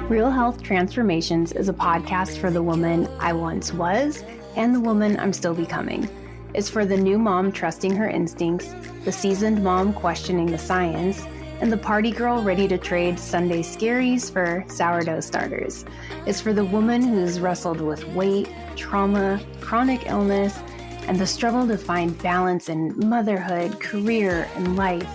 Real Health Transformations is a podcast for the woman I once was and the woman I'm still becoming. It's for the new mom trusting her instincts, the seasoned mom questioning the science, and the party girl ready to trade Sunday scaries for sourdough starters. It's for the woman who's wrestled with weight, trauma, chronic illness, and the struggle to find balance in motherhood, career, and life.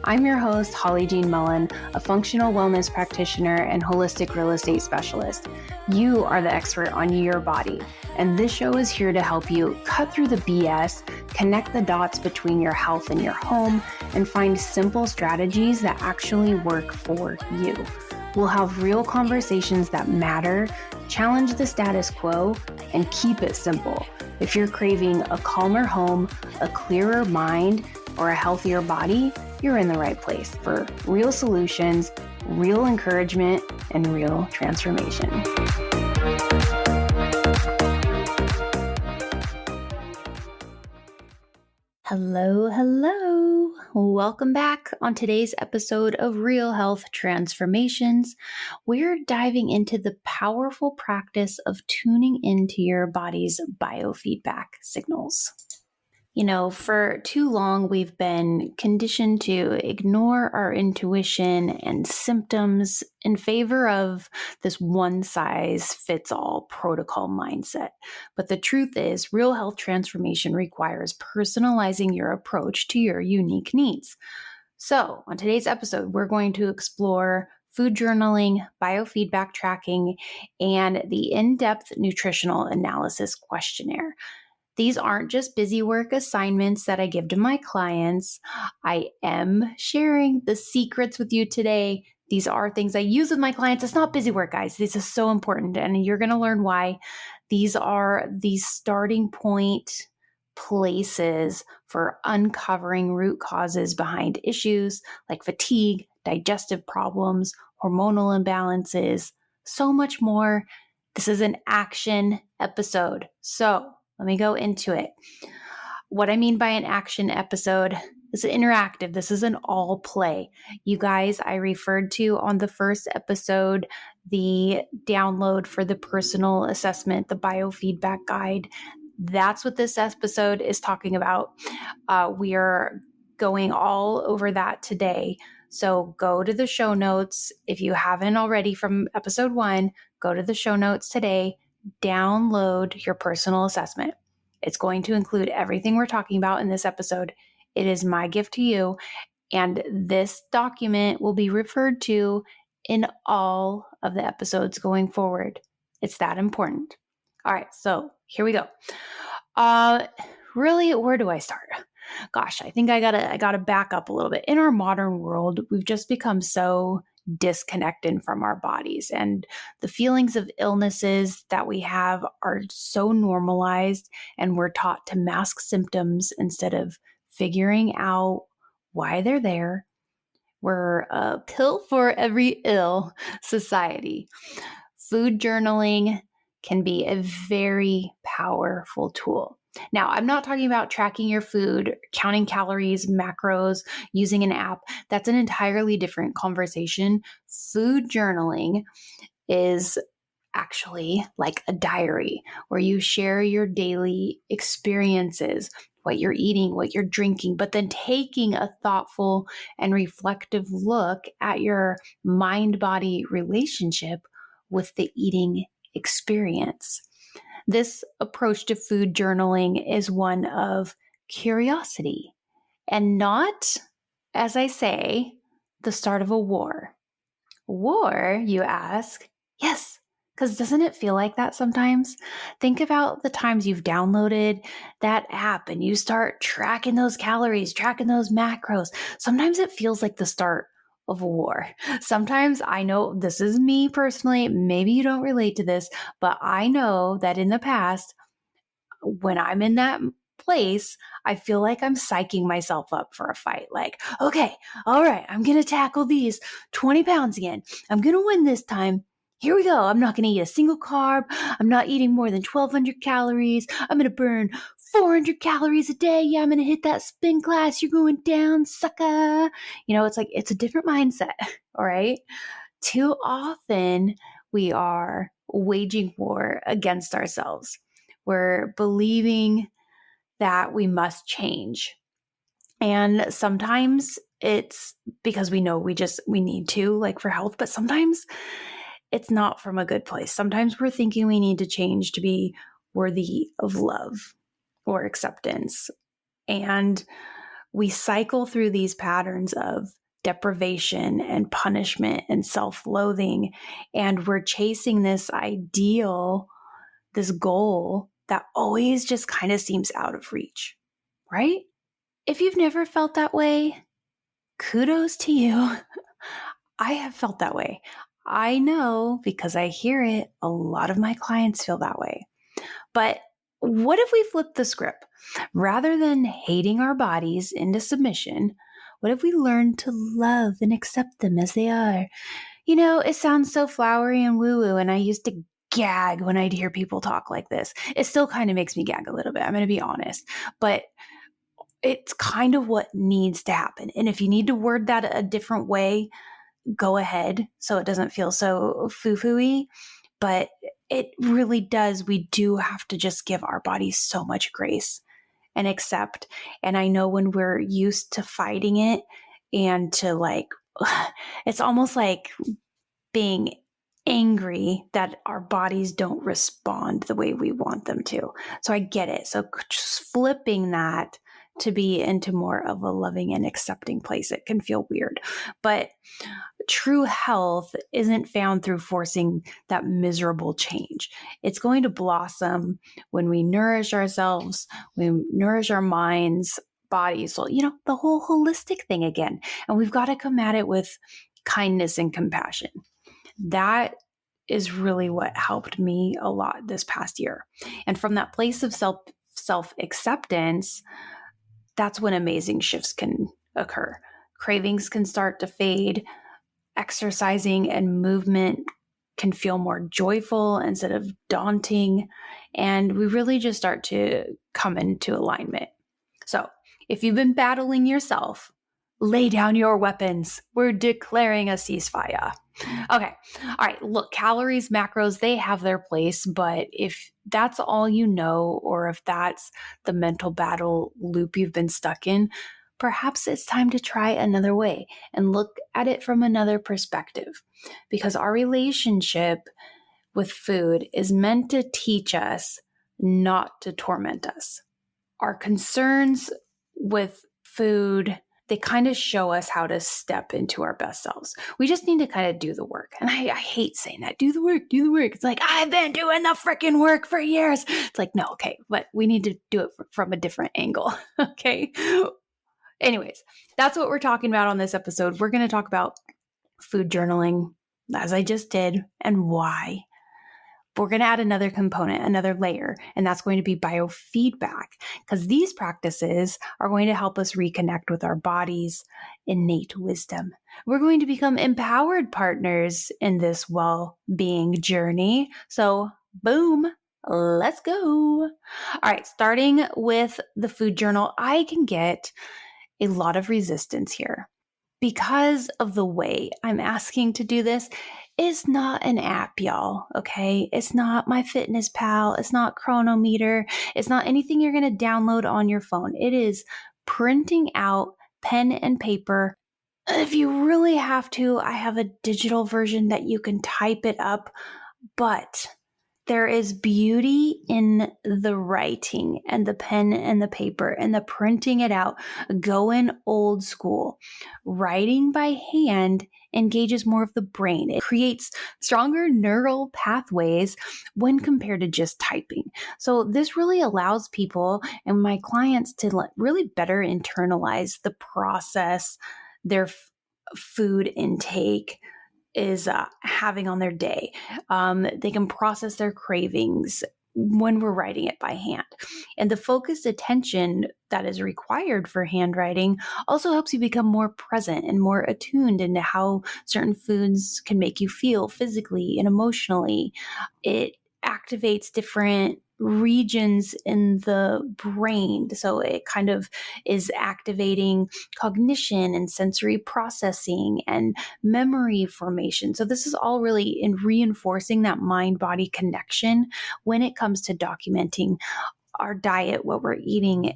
I'm your host, Holly Jean Mullen, a functional wellness practitioner and holistic real estate specialist. You are the expert on your body, and this show is here to help you cut through the BS, connect the dots between your health and your home, and find simple strategies that actually work for you. We'll have real conversations that matter, challenge the status quo, and keep it simple. If you're craving a calmer home, a clearer mind, or a healthier body, you're in the right place for real solutions, real encouragement, and real transformation. Hello. Welcome back. On today's episode of Real Health Transformations, we're diving into the powerful practice of tuning into your body's biofeedback signals. You know, for too long, we've been conditioned to ignore our intuition and symptoms in favor of this one-size-fits-all protocol mindset. But the truth is, real health transformation requires personalizing your approach to your unique needs. So, on today's episode, we're going to explore food journaling, biofeedback tracking, and the in-depth nutritional analysis questionnaire. These aren't just busy work assignments that I give to my clients. I am sharing the secrets with you today. These are things I use with my clients. It's not busy work, guys. This is so important, and you're going to learn why. These are the starting point places for uncovering root causes behind issues like fatigue, digestive problems, hormonal imbalances, so much more. This is an action episode. So let me go into it. What I mean by an action episode is interactive. This is an all play. You guys, I referred to on the first episode, the download for the personal assessment, the biofeedback guide. That's what this episode is talking about. We are going all over that today. So go to the show notes. If you haven't already from episode 1, go to the show notes today. Download your personal assessment. It's going to include everything we're talking about in this episode. It is my gift to you, and this document will be referred to in all of the episodes going forward. It's that important. All right, so here we go. Really, where do I start? Gosh, I think I gotta back up a little bit. In our modern world, we've just become so disconnected from our bodies, and the feelings of illnesses that we have are so normalized, and we're taught to mask symptoms instead of figuring out why they're there. We're a pill for every ill society. Food journaling can be a very powerful tool. Now, I'm not talking about tracking your food, counting calories, macros, using an app. That's an entirely different conversation. Food journaling is actually like a diary where you share your daily experiences, what you're eating, what you're drinking, but then taking a thoughtful and reflective look at your mind-body relationship with the eating experience. This approach to food journaling is one of curiosity and not, as I say, the start of a war. War, you ask? Yes, because doesn't it feel like that sometimes? Think about the times you've downloaded that app and you start tracking those calories, tracking those macros. Sometimes it feels like the start of a war. Sometimes I know, this is me personally, maybe you don't relate to this, but I know that in the past, when I'm in that place, I feel like I'm psyching myself up for a fight. Like, okay, all right, I'm going to tackle these 20 pounds again. I'm going to win this time. Here we go. I'm not going to eat a single carb. I'm not eating more than 1,200 calories. I'm going to burn 400 calories a day. Yeah, I'm going to hit that spin class. You're going down, sucker. You know, it's like, it's a different mindset. All right. Too often we are waging war against ourselves. We're believing that we must change. And sometimes it's because we know we need to, like for health, but sometimes it's not from a good place. Sometimes we're thinking we need to change to be worthy of love or acceptance. And we cycle through these patterns of deprivation and punishment and self-loathing. And we're chasing this ideal, this goal that always just kind of seems out of reach, right? If you've never felt that way, kudos to you. I have felt that way. I know because I hear it, a lot of my clients feel that way. But what if we flip the script? Rather than hating our bodies into submission, what if we learn to love and accept them as they are? You know, it sounds so flowery and woo-woo, and I used to gag when I'd hear people talk like this. It still kind of makes me gag a little bit, I'm going to be honest. But it's kind of what needs to happen. And if you need to word that a different way, go ahead so it doesn't feel so foo-foo-y. But it really does. We do have to just give our bodies so much grace and accept. And I know when we're used to fighting it and to it's almost like being angry that our bodies don't respond the way we want them to. So I get it. So just flipping that to be into more of a loving and accepting place, it can feel weird. But true health isn't found through forcing that miserable change. It's going to blossom when we nourish ourselves, we nourish our minds, bodies, so, the whole holistic thing again. And we've got to come at it with kindness and compassion. That is really what helped me a lot this past year. And from that place of self-acceptance, that's when amazing shifts can occur. Cravings can start to fade. Exercising and movement can feel more joyful instead of daunting. And we really just start to come into alignment. So if you've been battling yourself, lay down your weapons. We're declaring a ceasefire. Okay. All right. Look, calories, macros, they have their place. But if that's all you know, or if that's the mental battle loop you've been stuck in, perhaps it's time to try another way and look at it from another perspective. Because our relationship with food is meant to teach us, not to torment us. Our concerns with food, they kind of show us how to step into our best selves. We just need to kind of do the work. And I hate saying that. Do the work. It's like, I've been doing the freaking work for years. It's like, no, okay. But we need to do it from a different angle. Okay. Anyways, that's what we're talking about on this episode. We're going to talk about food journaling, as I just did, and why. But we're going to add another component, another layer, and that's going to be biofeedback, because these practices are going to help us reconnect with our body's innate wisdom. We're going to become empowered partners in this well-being journey. So, boom, let's go. All right, starting with the food journal, I can get a lot of resistance here because of the way I'm asking to do this. Is not an app, y'all, okay? It's not MyFitnessPal. It's not Chronometer. It's not anything you're going to download on your phone. It is printing out pen and paper. If you really have to, I have a digital version that you can type it up, but there is beauty in the writing and the pen and the paper and the printing it out, going old school. Writing by hand engages more of the brain. It creates stronger neural pathways when compared to just typing. So this really allows people and my clients to really better internalize the process their food intake is having on their day. They can process their cravings when we're writing it by hand. And the focused attention that is required for handwriting also helps you become more present and more attuned into how certain foods can make you feel physically and emotionally. It activates different regions in the brain. So it kind of is activating cognition and sensory processing and memory formation. So this is all really in reinforcing that mind-body connection when it comes to documenting our diet, what we're eating,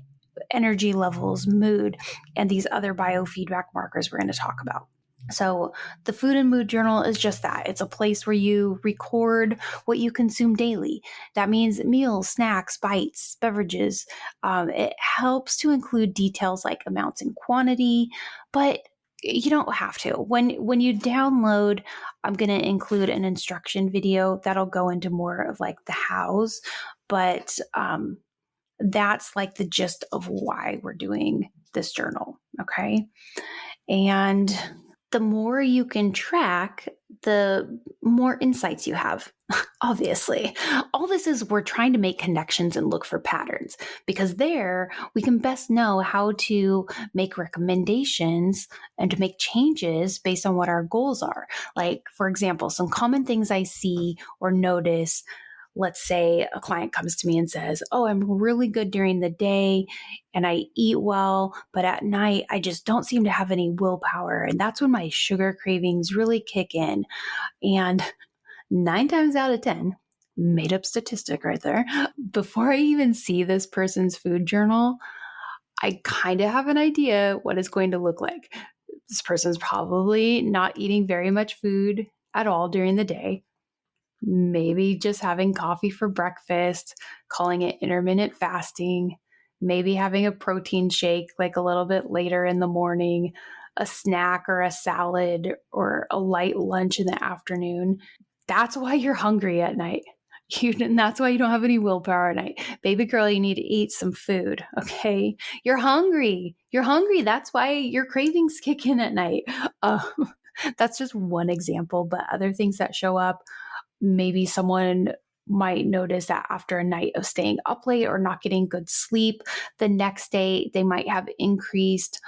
energy levels, mood, and these other biofeedback markers we're going to talk about. So the Food and Mood Journal is just that. It's a place where you record what you consume daily. That means meals, snacks, bites, beverages. It helps to include details like amounts and quantity, but you don't have to. When you download, I'm going to include an instruction video that'll go into more of like the hows, but that's like the gist of why we're doing this journal. Okay. And the more you can track, the more insights you have. Obviously, all this is we're trying to make connections and look for patterns, because there we can best know how to make recommendations and to make changes based on what our goals are. Like, for example, some common things I see or notice. Let's say a client comes to me and says, "Oh, I'm really good during the day and I eat well, but at night I just don't seem to have any willpower. And that's when my sugar cravings really kick in." And 9 times out of 10, made up statistic right there, before I even see this person's food journal, I kind of have an idea what it's going to look like. This person's probably not eating very much food at all during the day. Maybe just having coffee for breakfast, calling it intermittent fasting, maybe having a protein shake like a little bit later in the morning, a snack or a salad or a light lunch in the afternoon. That's why you're hungry at night. And that's why you don't have any willpower at night. Baby girl, you need to eat some food, okay? You're hungry. You're hungry. That's why your cravings kick in at night. That's just one example, but other things that show up, maybe someone might notice that after a night of staying up late or not getting good sleep, the next day they might have increased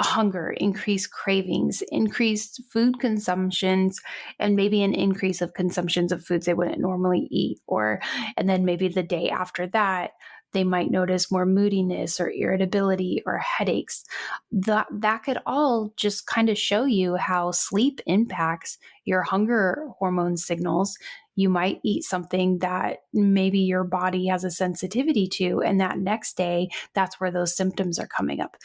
hunger, increased cravings, increased food consumptions, and maybe an increase of consumptions of foods they wouldn't normally eat. And then maybe the day after that, they might notice more moodiness or irritability or headaches. That could all just kind of show you how sleep impacts your hunger hormone signals. You might eat something that maybe your body has a sensitivity to, and that next day, that's where those symptoms are coming up.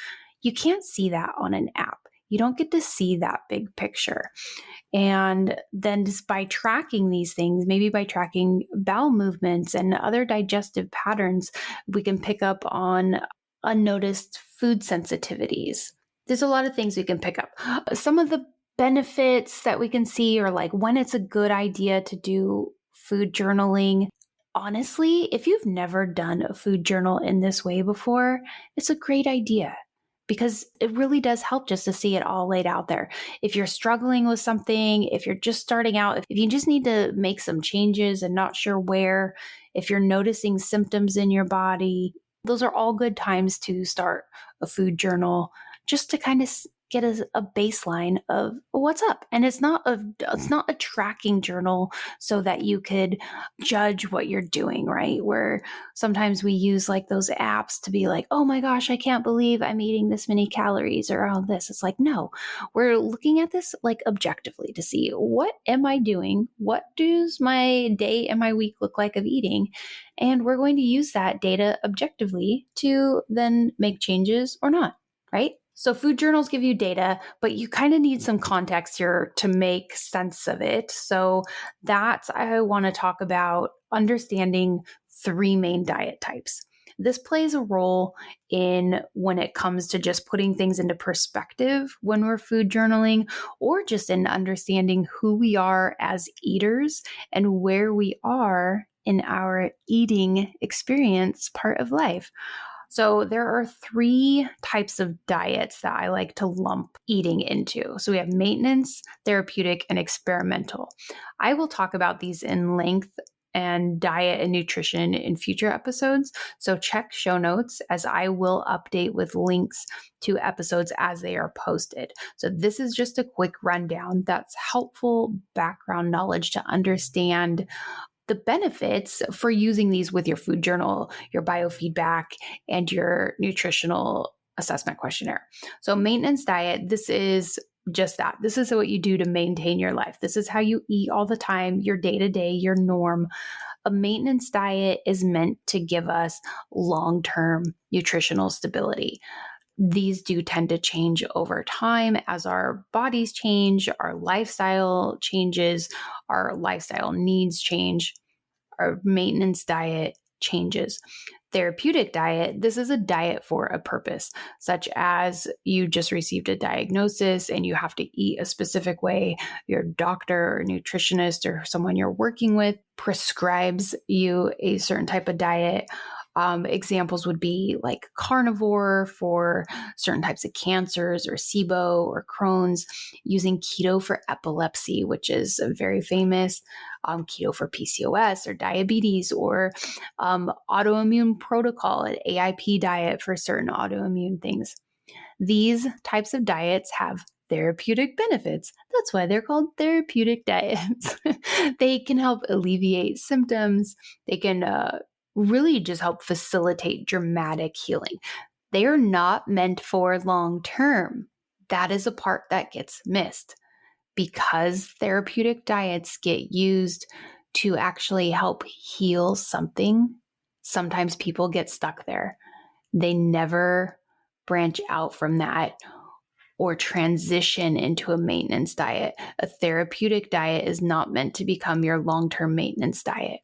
You can't see that on an app. You don't get to see that big picture. And then just by tracking these things, maybe by tracking bowel movements and other digestive patterns, we can pick up on unnoticed food sensitivities. There's a lot of things we can pick up. Some of the benefits that we can see are like when it's a good idea to do food journaling. Honestly, if you've never done a food journal in this way before, it's a great idea, because it really does help just to see it all laid out there. If you're struggling with something, if you're just starting out, if you just need to make some changes and not sure where, if you're noticing symptoms in your body, those are all good times to start a food journal, just to kind of get a baseline of what's up. And it's not a tracking journal so that you could judge what you're doing, right? Where sometimes we use like those apps to be like, "Oh my gosh, I can't believe I'm eating this many calories or all this." It's like, no, we're looking at this like objectively to see, what am I doing? What does my day and my week look like of eating? And we're going to use that data objectively to then make changes or not, right? So food journals give you data, but you kind of need some context here to make sense of it. So that's, I want to talk about understanding 3 main diet types. This plays a role in when it comes to just putting things into perspective when we're food journaling, or just in understanding who we are as eaters and where we are in our eating experience part of life. So there are 3 types of diets that I like to lump eating into. So we have maintenance, therapeutic, and experimental. I will talk about these in length and diet and nutrition in future episodes. So check show notes, as I will update with links to episodes as they are posted. So this is just a quick rundown that's helpful background knowledge to understand the benefits for using these with your food journal, your biofeedback, and your nutritional assessment questionnaire. So maintenance diet, this is just that. This is what you do to maintain your life. This is how you eat all the time, your day-to-day, your norm. A maintenance diet is meant to give us long-term nutritional stability. These do tend to change over time as our bodies change, our lifestyle changes, our lifestyle needs change, our maintenance diet changes. Therapeutic diet, this is a diet for a purpose, such as you just received a diagnosis and you have to eat a specific way. Your doctor or nutritionist or someone you're working with prescribes you a certain type of diet. Examples would be like carnivore for certain types of cancers, or SIBO or Crohn's, using keto for epilepsy, which is very famous, keto for PCOS or diabetes, or autoimmune protocol, an AIP diet for certain autoimmune things. These types of diets have therapeutic benefits. That's why they're called therapeutic diets. They can help alleviate symptoms. They can really just help facilitate dramatic healing. They are not meant for long term. That is a part that gets missed. Because therapeutic diets get used to actually help heal something, sometimes people get stuck there. They never branch out from that or transition into a maintenance diet. A therapeutic diet is not meant to become your long-term maintenance diet.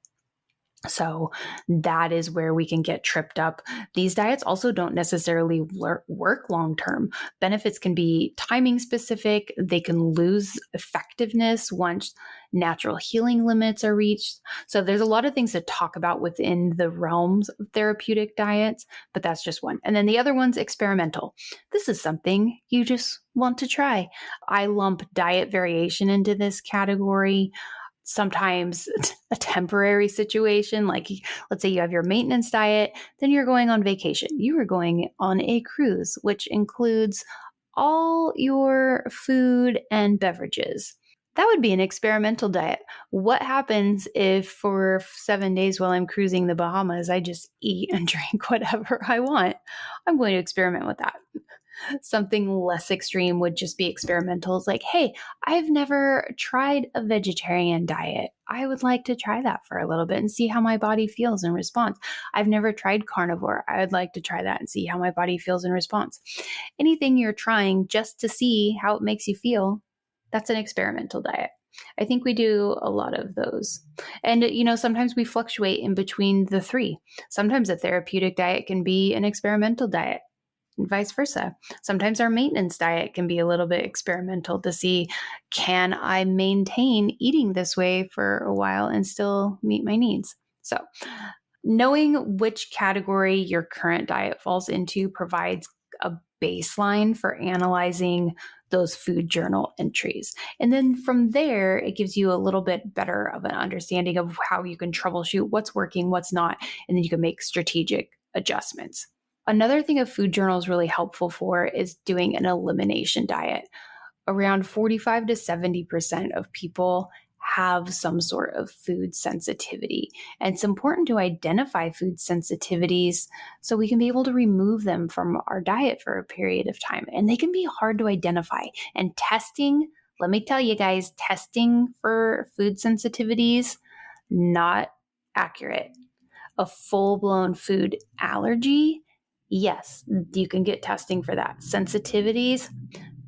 So that is where we can get tripped up. These diets also don't necessarily work long-term. Benefits can be timing specific. They can lose effectiveness once natural healing limits are reached. So there's a lot of things to talk about within the realms of therapeutic diets, but that's just one. And then the other one's experimental. This is something you just want to try. I lump diet variation into this category. Sometimes a temporary situation, like let's say you have your maintenance diet, then you're going on vacation. You are going on a cruise, which includes all your food and beverages. That would be an experimental diet. What happens if for 7 days while I'm cruising the Bahamas, I just eat and drink whatever I want? I'm going to experiment with that. Something less extreme would just be experimental. It's like, hey, I've never tried a vegetarian diet. I would like to try that for a little bit and see how my body feels in response. I've never tried carnivore. I would like to try that and see how my body feels in response. Anything you're trying just to see how it makes you feel, that's an experimental diet. I think we do a lot of those. And, sometimes we fluctuate in between the three. Sometimes a therapeutic diet can be an experimental diet, and vice versa. Sometimes our maintenance diet can be a little bit experimental to see, can I maintain eating this way for a while and still meet my needs? So knowing which category your current diet falls into provides a baseline for analyzing those food journal entries. And then from there, it gives you a little bit better of an understanding of how you can troubleshoot what's working, what's not, and then you can make strategic adjustments. Another thing a food journal is really helpful for is doing an elimination diet. Around 45 to 70% of people have some sort of food sensitivity. And it's important to identify food sensitivities so we can be able to remove them from our diet for a period of time. And they can be hard to identify. And testing, let me tell you guys, testing for food sensitivities, not accurate. A full-blown food allergy, yes, you can get testing for that. Sensitivities.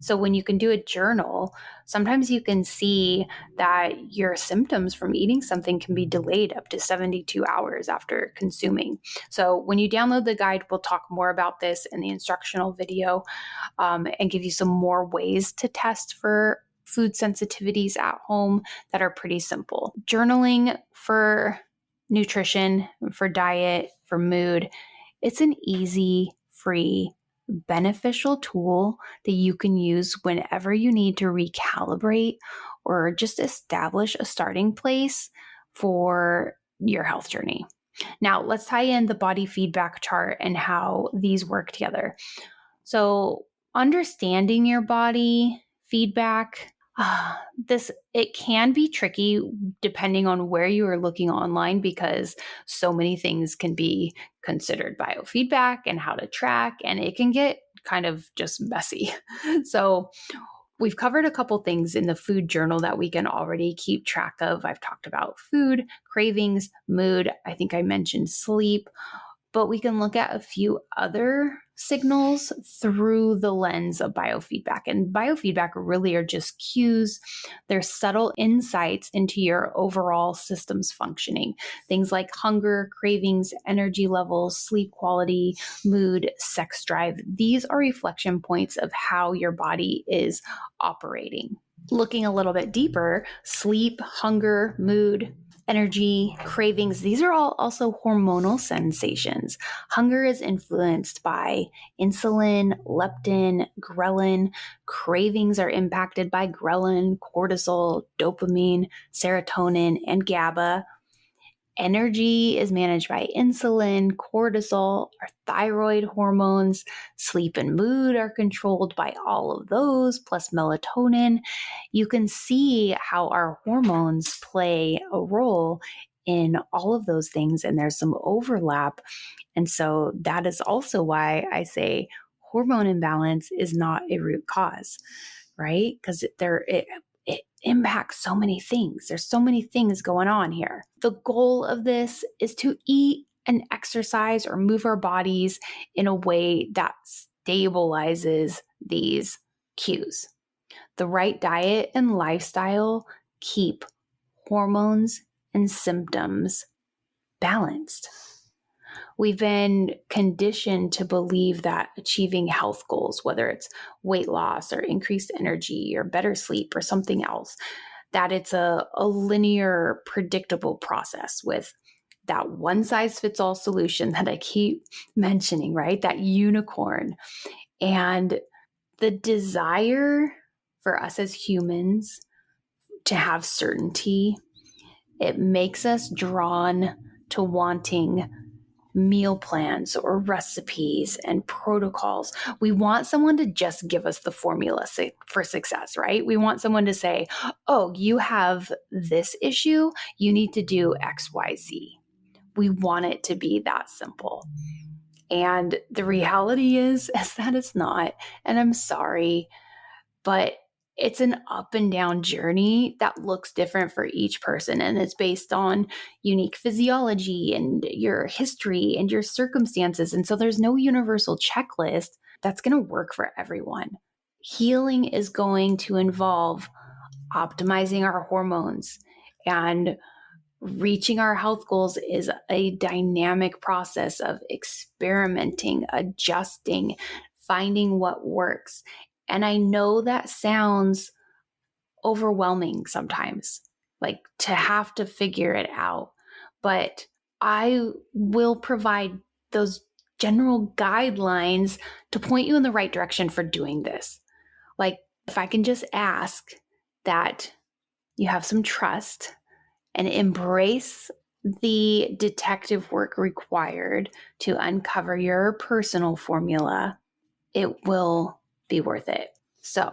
So when you can do a journal, sometimes you can see that your symptoms from eating something can be delayed up to 72 hours after consuming. So when you download the guide, we'll talk more about this in the instructional video and give you some more ways to test for food sensitivities at home that are pretty simple. Journaling for nutrition, for diet, for mood, it's an easy, free, beneficial tool that you can use whenever you need to recalibrate or just establish a starting place for your health journey. Now, let's tie in the body feedback chart and how these work together. So, understanding your body feedback It can be tricky depending on where you are looking online because so many things can be considered biofeedback and how to track, and it can get kind of just messy. So we've covered a couple things in the food journal that we can already keep track of. I've talked about food, cravings, mood. I think I mentioned sleep, but we can look at a few other signals through the lens of biofeedback. And biofeedback really are just cues. They're subtle insights into your overall system's functioning. Things like hunger, cravings, energy levels, sleep quality, mood, sex drive. These are reflection points of how your body is operating. Looking a little bit deeper, sleep, hunger, mood, energy, cravings, these are all also hormonal sensations. Hunger is influenced by insulin, leptin, ghrelin. Cravings are impacted by ghrelin, cortisol, dopamine, serotonin, and GABA. Energy is managed by insulin, cortisol, our thyroid hormones. Sleep and mood are controlled by all of those, plus melatonin. You can see how our hormones play a role in all of those things, and there's some overlap. And so that is also why I say hormone imbalance is not a root cause, right? Because it impacts so many things. There's so many things going on here. The goal of this is to eat and exercise or move our bodies in a way that stabilizes these cues. The right diet and lifestyle keep hormones and symptoms balanced. We've been conditioned to believe that achieving health goals, whether it's weight loss or increased energy or better sleep or something else, that it's a linear, predictable process with that one size fits all solution that I keep mentioning, right? That unicorn. And the desire for us as humans to have certainty, it makes us drawn to wanting meal plans or recipes and protocols. We want someone to just give us the formula for success, right? We want someone to say, oh, you have this issue, you need to do XYZ. We want it to be that simple. And the reality is that it's not. And I'm sorry, but it's an up and down journey that looks different for each person. And it's based on unique physiology and your history and your circumstances. And so there's no universal checklist that's going to work for everyone. Healing is going to involve optimizing our hormones, and reaching our health goals is a dynamic process of experimenting, adjusting, finding what works. And I know that sounds overwhelming sometimes, like to have to figure it out. But I will provide those general guidelines to point you in the right direction for doing this. Like, if I can just ask that you have some trust and embrace the detective work required to uncover your personal formula, it will be worth it. So,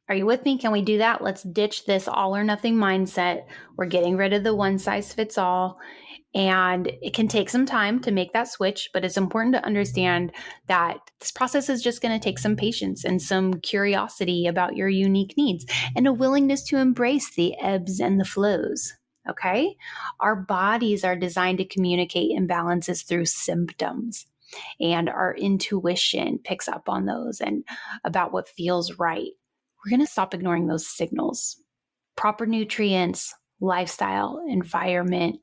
are you with me? Can we do that? Let's ditch this all or nothing mindset. We're getting rid of the one size fits all. And it can take some time to make that switch, but it's important to understand that this process is just going to take some patience and some curiosity about your unique needs and a willingness to embrace the ebbs and the flows. Okay? Our bodies are designed to communicate imbalances through symptoms, and our intuition picks up on those and about what feels right. We're going to stop ignoring those signals. Proper nutrients, lifestyle, environment.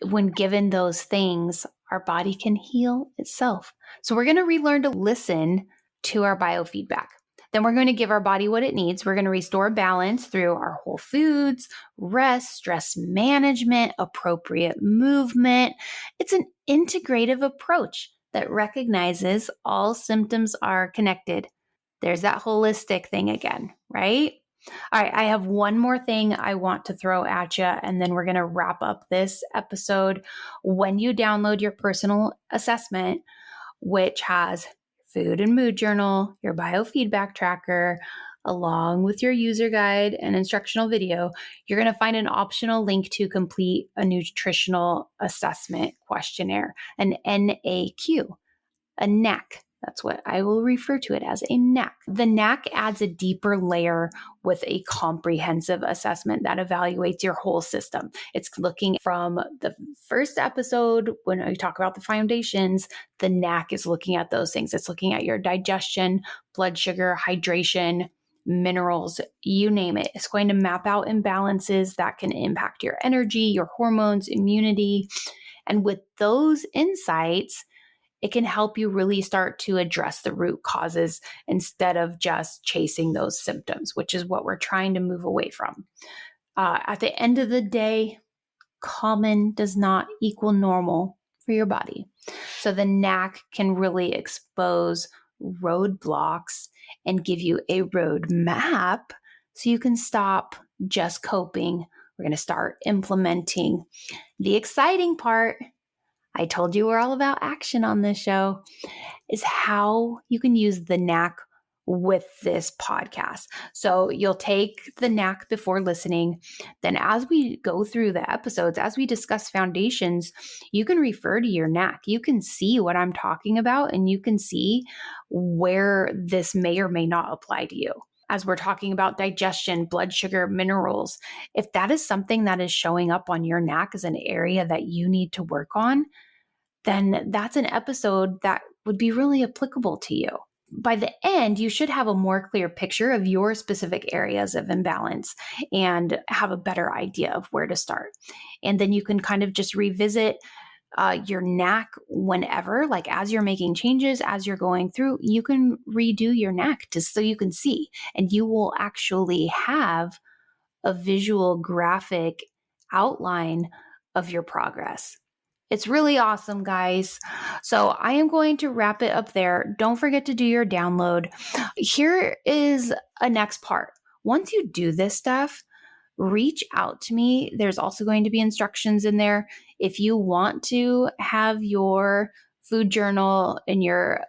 When given those things, our body can heal itself. So we're going to relearn to listen to our biofeedback. Then we're going to give our body what it needs. We're going to restore balance through our whole foods, rest, stress management, appropriate movement. It's an integrative approach that recognizes all symptoms are connected. There's that holistic thing again, right? All right, I have one more thing I want to throw at you, and then we're going to wrap up this episode. When you download your personal assessment, which has food and mood journal, your biofeedback tracker, along with your user guide and instructional video, you're going to find an optional link to complete a nutritional assessment questionnaire, an NAQ, a NAC. That's what I will refer to it as, a NAC. The NAC adds a deeper layer with a comprehensive assessment that evaluates your whole system. It's looking from the first episode when I talk about the foundations, the NAC is looking at those things. It's looking at your digestion, blood sugar, hydration, minerals, you name it. It's going to map out imbalances that can impact your energy, your hormones, immunity. And with those insights, it can help you really start to address the root causes instead of just chasing those symptoms, which is what we're trying to move away from. At the end of the day, common does not equal normal for your body. So the NAC can really expose roadblocks and give you a roadmap so you can stop just coping. We're going to start implementing. The exciting part, I told you we're all about action on this show, is how you can use the NAC with this podcast. So you'll take the NAC before listening. Then as we go through the episodes, as we discuss foundations, you can refer to your NAC. You can see what I'm talking about, and you can see where this may or may not apply to you. As we're talking about digestion, blood sugar, minerals, if that is something that is showing up on your NAC as an area that you need to work on, then that's an episode that would be really applicable to you. By the end, you should have a more clear picture of your specific areas of imbalance and have a better idea of where to start. And then you can kind of just revisit your NAC whenever, like as you're making changes, as you're going through, you can redo your NAC just so you can see, and you will actually have a visual graphic outline of your progress. It's really awesome, guys. So I am going to wrap it up there. Don't forget to do your download. Here is a next part. Once you do this stuff, reach out to me. There's also going to be instructions in there. If you want to have your food journal and your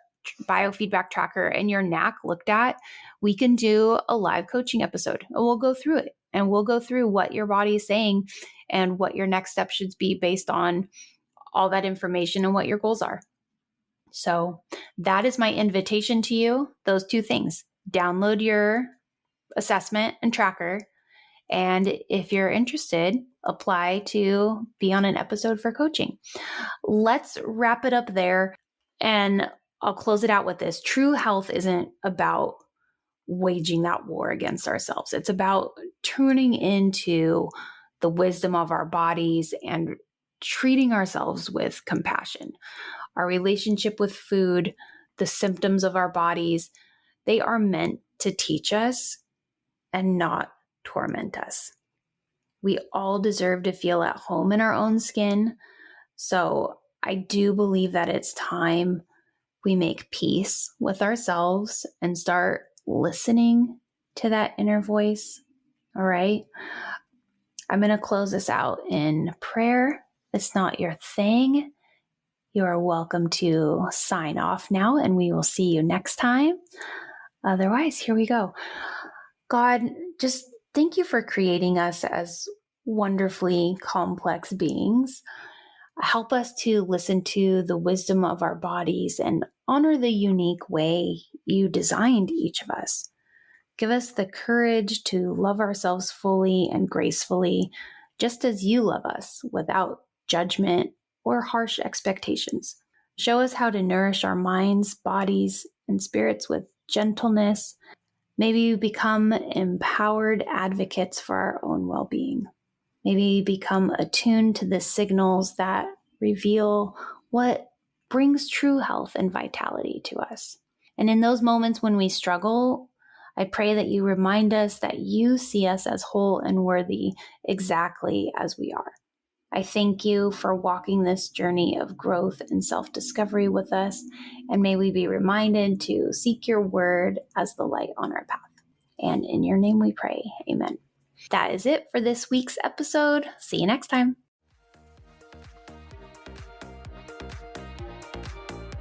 biofeedback tracker and your NAC looked at, we can do a live coaching episode and we'll go through it, and we'll go through what your body is saying and what your next step should be based on all that information and what your goals are. So that is my invitation to you. Those two things: download your assessment and tracker. And if you're interested, apply to be on an episode for coaching. Let's wrap it up there. And I'll close it out with this. True health isn't about waging that war against ourselves. It's about tuning into the wisdom of our bodies and treating ourselves with compassion. Our relationship with food, the symptoms of our bodies, they are meant to teach us and not torment us. We all deserve to feel at home in our own skin. So I do believe that it's time we make peace with ourselves and start listening to that inner voice. All right. I'm going to close this out in prayer. It's not your thing. You are welcome to sign off now, and we will see you next time. Otherwise, here we go. God, just thank you for creating us as wonderfully complex beings. Help us to listen to the wisdom of our bodies and honor the unique way you designed each of us. Give us the courage to love ourselves fully and gracefully, just as you love us, without judgment or harsh expectations. Show us how to nourish our minds, bodies, and spirits with gentleness. Maybe become empowered advocates for our own well-being. Maybe become attuned to the signals that reveal what brings true health and vitality to us. And in those moments when we struggle, I pray that you remind us that you see us as whole and worthy exactly as we are. I thank you for walking this journey of growth and self-discovery with us, and may we be reminded to seek your word as the light on our path. And in your name we pray, amen. That is it for this week's episode. See you next time.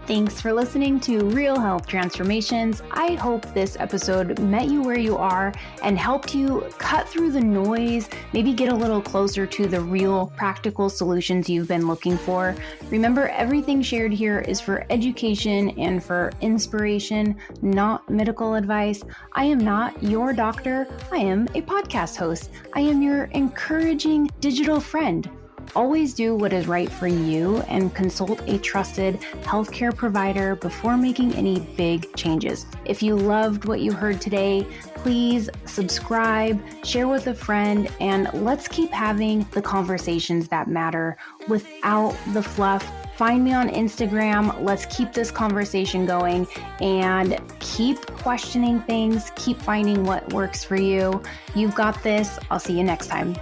Thanks for listening to Real Health Transformations. I hope this episode met you where you are and helped you cut through the noise, maybe get a little closer to the real practical solutions you've been looking for. Remember, everything shared here is for education and for inspiration, not medical advice. I am not your doctor. I am a podcast host. I am your encouraging digital friend. Always do what is right for you and consult a trusted healthcare provider before making any big changes. If you loved what you heard today, please subscribe, share with a friend, and let's keep having the conversations that matter without the fluff. Find me on Instagram. Let's keep this conversation going and keep questioning things. Keep finding what works for you. You've got this. I'll see you next time.